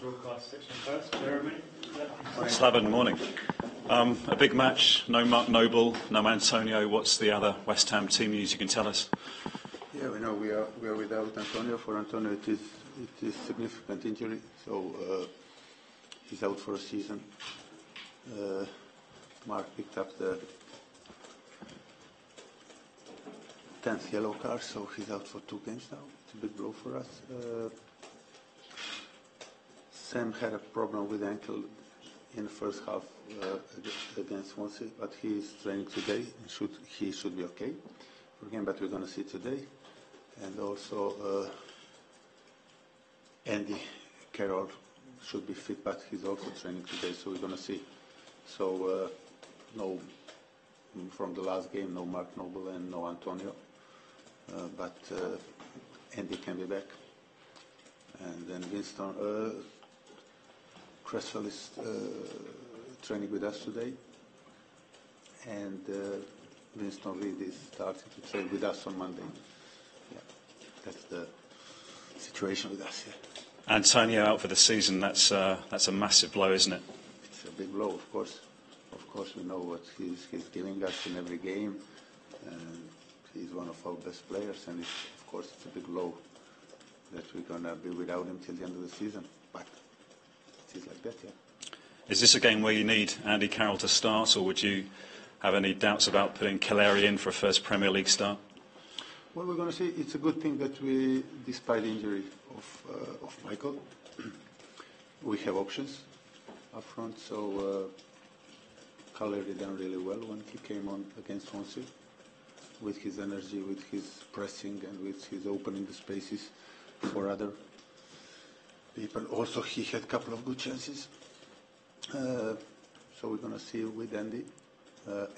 Broadcast section first. Jeremy. Slaven, morning. A big match, no Mark Noble, no Antonio. What's the other West Ham team news you can tell us? Yeah, we know we are without Antonio. For Antonio, it is significant injury, so he's out for a season. Mark picked up the 10th yellow card, so he's out for 2 games now. It's a big blow for us. Sam had a problem with ankle in the first half against Swansea, but he is training today. He should be okay for him, but we're going to see today. And also Andy Carroll should be fit, but he's also training today, so we're going to see. So no, from the last game, no Mark Noble and no Antonio, but Andy can be back. And then Winston Cresswell is training with us today, and Winston Reid is starting to train with us on Monday. Yeah, that's the situation with us. Yeah. Antonio out for the season. That's a massive blow, isn't it? It's a big blow, of course. Of course, we know what he's giving us in every game. He's one of our best players, and of course, it's a big blow that we're gonna be without him till the end of the season. But it is like that, yeah. Is this a game where you need Andy Carroll to start, or would you have any doubts about putting Kelleher in for a first Premier League start? Well, we're going to see. It's a good thing that we, despite the injury of Michael, we have options up front. So Kelleher did done really well when he came on against Swansea, with his energy, with his pressing, and with his opening the spaces for other people. Also, he had a couple of good chances. So we're going to see with Andy.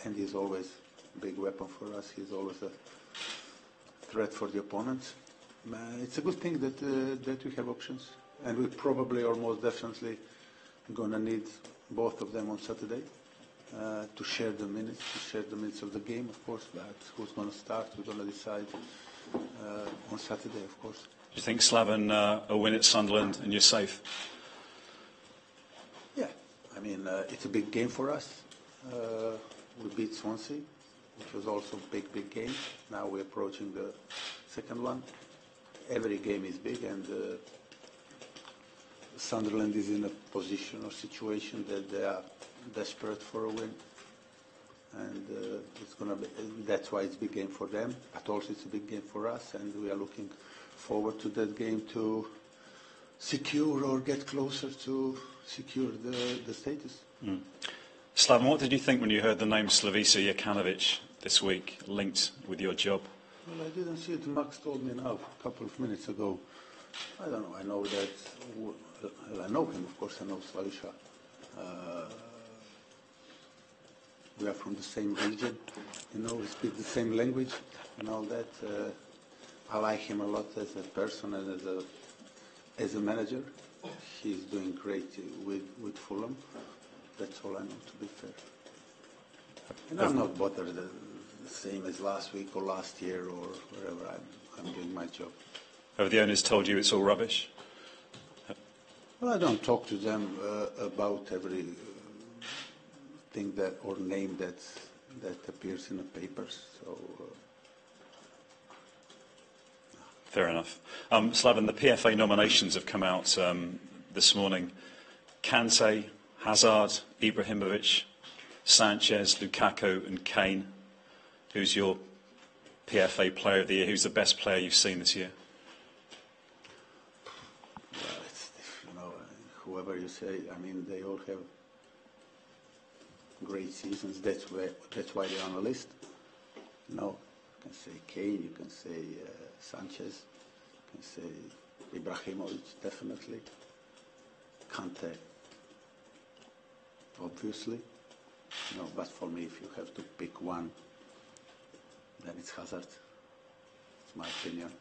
Andy is always a big weapon for us. He's always a threat for the opponents. It's a good thing that we have options, and we probably or most definitely going to need both of them on Saturday to share the minutes of the game, of course. But who's going to start, we're going to decide on Saturday, of course. Do you think Slaven a win at Sunderland and you're safe? Yeah, I mean it's a big game for us. We beat Swansea, which was also a big game. Now we're approaching the second one. Every game is big, and Sunderland is in a position or situation that they are desperate for a win. And it's going to be, that's why it's a big game for them, but also it's a big game for us, and we are looking forward to that game to secure or get closer to secure the status. Mm. Slaven, what did you think when you heard the name Slavica Jokanovic this week linked with your job? Well, I didn't see it. Max told me now a couple of minutes ago. I don't know. I know that. I know him, of course. I know Slavica. We are from the same region. We speak the same language and all that. I like him a lot as a person and as a manager. He's doing great with Fulham. That's all I know, to be fair. And I'm not bothered the same as last week or last year or wherever. I'm doing my job. Have the owners told you it's all rubbish? Well, I don't talk to them about every thing that or name that appears in the papers. So. Fair enough. Slaven, the PFA nominations have come out this morning. Kante, Hazard, Ibrahimovic, Sanchez, Lukaku and Kane. Who's your PFA player of the year? Who's the best player you've seen this year? Well, it's, whoever you say, I mean, they all have great seasons. That's why they're on the list. You can say Kane, you can say Sanchez, you can say Ibrahimovic, definitely. Kante, obviously. But for me, if you have to pick one, then it's Hazard. It's my opinion.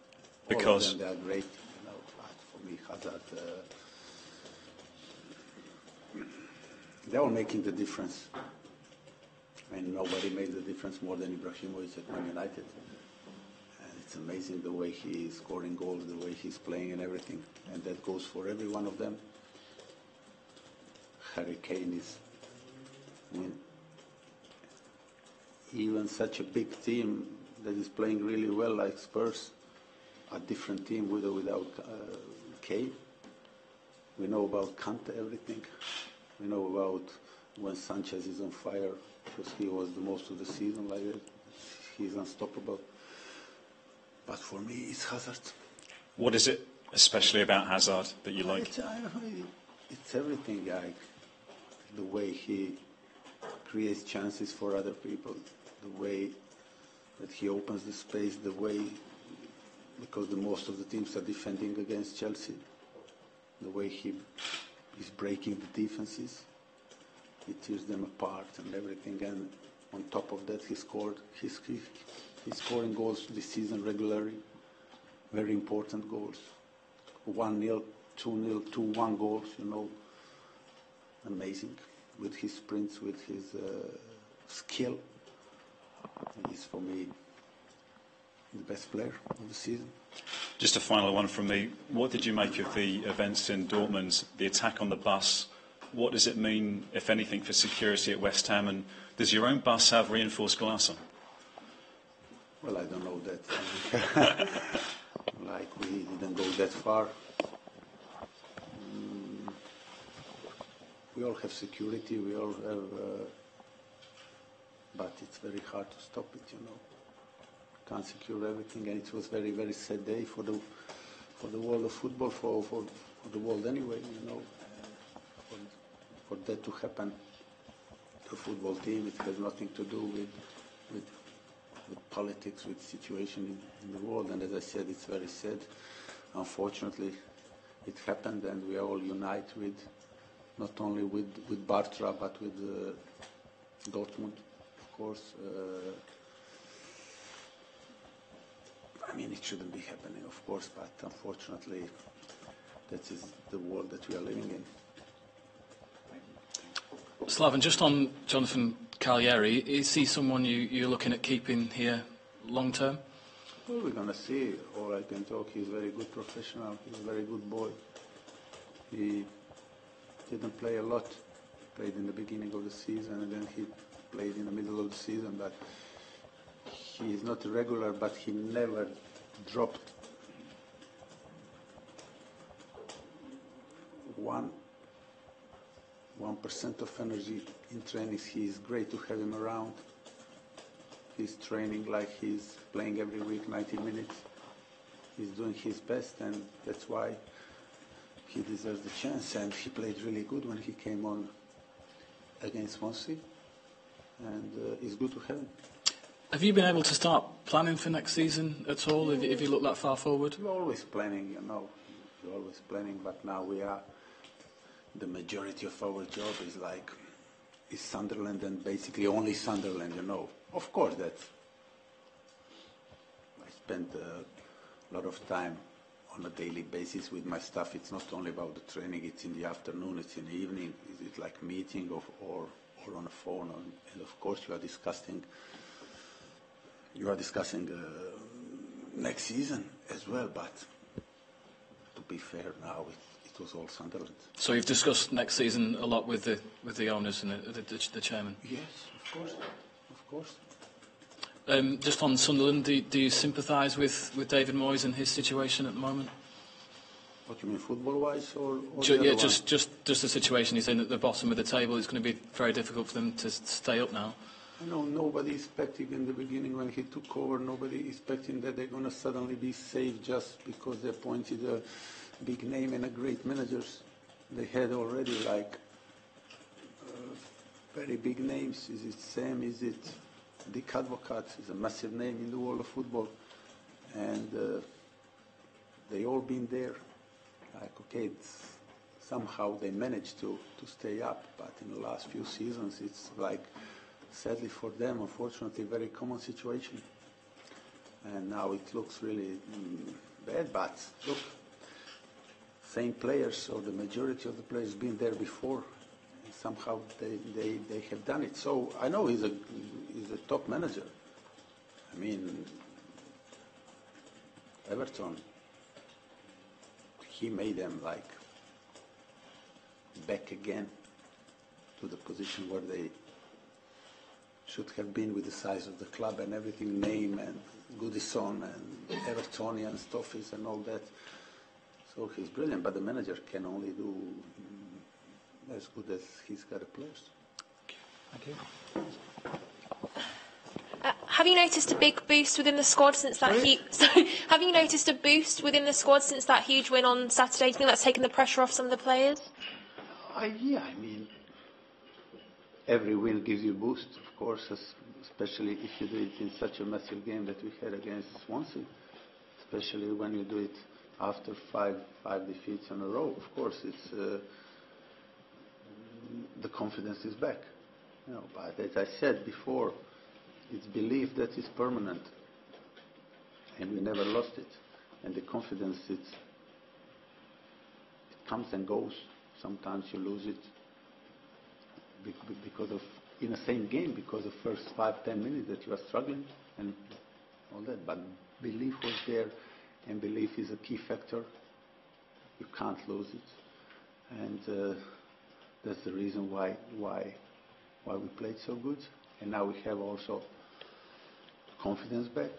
Because all of them, they are great. But for me, Hazard, they're all making the difference. I mean, nobody made the difference more than Ibrahimovic at Man United. And it's amazing the way he is scoring goals, the way he's playing and everything. And that goes for every one of them. Harry Kane is, I mean, even such a big team that is playing really well like Spurs, a different team with or without Kane. We know about Kante, everything. We know about when Sanchez is on fire, because he was the most of the season like that. He's unstoppable. But for me, it's Hazard. What is it, especially about Hazard, that you like? It's everything, like the way he creates chances for other people, the way that he opens the space, the way, because the most of the teams are defending against Chelsea, the way he is breaking the defenses, he tears them apart and everything. And on top of that, he's scoring goals this season regularly, very important goals, 1-0, 2-0, 2-1 goals, you know, amazing. With his sprints, with his skill, he's for me the best player of the season. Just a final one from me. What did you make of the events in Dortmund, the attack on the bus? What does it mean, if anything, for security at West Ham? And does your own bus have reinforced glass on? Well, I don't know that. Like, we didn't go that far. We all have security, we all have, but it's very hard to stop it, you know. Can't secure everything, and it was very, very sad day for the world of football, for the world anyway, you know. For that to happen to a football team, it has nothing to do with politics, with situation in the world. And as I said, it's very sad. Unfortunately, it happened, and we are all united with, not only with Bartra, but with Dortmund, of course. I mean, it shouldn't be happening, of course, but unfortunately, that is the world that we are living in. Slaven, just on Jonathan Cagliari, is he someone you're looking at keeping here long term? Well, we're going to see. All I can talk, he's a very good professional, he's a very good boy. He didn't play a lot, played in the beginning of the season, and then he played in the middle of the season, but he is not regular, but he never dropped 1% of energy in trainings. He is great to have him around. He's training like he's playing every week 90 minutes. He's doing his best, and that's why he deserves the chance. And he played really good when he came on against Swansea, and it's good to have him. Have you been able to start planning for next season at all, if you look that far forward? You're always planning, you know. You're always planning, but now we are, the majority of our job is Sunderland, and basically only Sunderland, you know. Of course, that I spend a lot of time on a daily basis with my staff. It's not only about the training, it's in the afternoon, it's in the evening. Is it like meeting or on the phone? And of course you are discussing next season as well, but to be fair now, it was all Sunderland. So you've discussed next season a lot with the owners and the chairman? Yes, of course. Just on Sunderland, do you sympathise with David Moyes and his situation at the moment? What do you mean, football-wise, or just the situation he's in at the bottom of the table. It's going to be very difficult for them to stay up now. I know nobody expected in the beginning when he took over, nobody expecting that they're going to suddenly be safe just because they appointed a big name and a great managers. They had already very big names. Is it Sam? Is it Dick Advocat? Is a massive name in the world of football. And they all been there. Somehow they managed to stay up, but in the last few seasons it's sadly for them, unfortunately, a very common situation. And now it looks really bad, but look, same players, or the majority of the players been there before, and somehow they have done it. So I know he's a top manager. I mean, Everton, he made them back again to the position where they should have been with the size of the club and everything, name and Goodison and Evertonian Stoffies and all that. So he's brilliant, but the manager can only do as good as he's got the players. Thank you. Have you noticed a big boost within the squad since that have you noticed a boost within the squad since that huge win on Saturday? Do you think that's taken the pressure off some of the players? Yeah, I mean, every win gives you a boost, of course, especially if you do it in such a massive game that we had against Swansea, especially when you do it after five defeats in a row. Of course, it's the confidence is back. You know, but as I said before, it's belief that is permanent, and we never lost it. And the confidence, it comes and goes. Sometimes you lose it because of, in the same game, because of first 5-10 minutes that you are struggling and all that. But belief was there, and belief is a key factor. You can't lose it, and that's the reason why we played so good. And now we have also confidence back,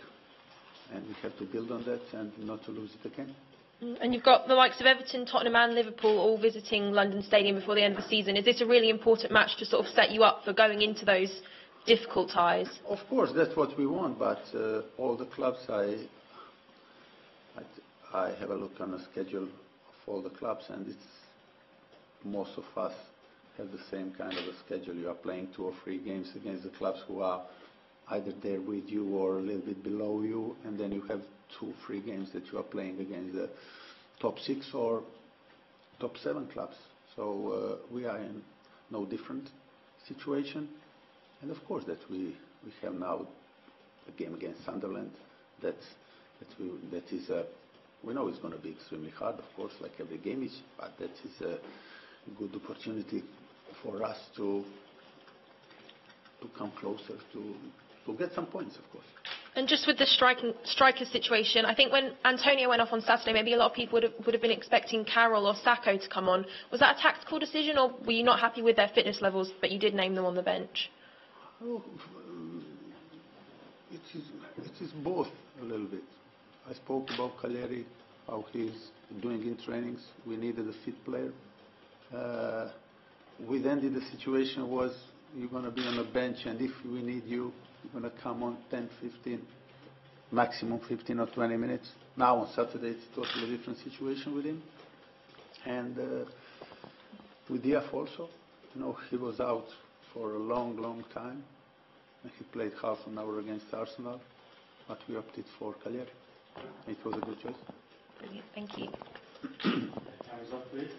and we have to build on that and not to lose it again. And you've got the likes of Everton, Tottenham and Liverpool all visiting London Stadium before the end of the season. Is this a really important match to sort of set you up for going into those difficult ties? Of course, that's what we want, but all the clubs, I have a look on the schedule of all the clubs, and it's most of us have the same kind of a schedule. You are playing 2 or 3 games against the clubs who are either there with you or a little bit below you, and then you have 2 or 3 games that you are playing against the top 6 or top 7 clubs. So we are in no different situation, and of course that we have now a game against Sunderland that is we know it's going to be extremely hard, of course, like every game is, but that is a good opportunity for us to come closer to get some points, of course. And just with the striker situation, I think when Antonio went off on Saturday, maybe a lot of people would have been expecting Carroll or Sacco to come on. Was that a tactical decision, or were you not happy with their fitness levels, but you did name them on the bench? Oh, it is both a little bit. I spoke about Cagliari, how he's doing in trainings. We needed a fit player. With Andy, the situation was you're going to be on the bench, and if we need you, you're going to come on 10, 15, maximum 15 or 20 minutes. Now on Saturday, it's a totally different situation with him. And with Diaf also, you know, he was out for a long, long time. And he played half an hour against Arsenal, but we opted for Cagliari. It was a good choice. Brilliant, thank you. Time is up, please.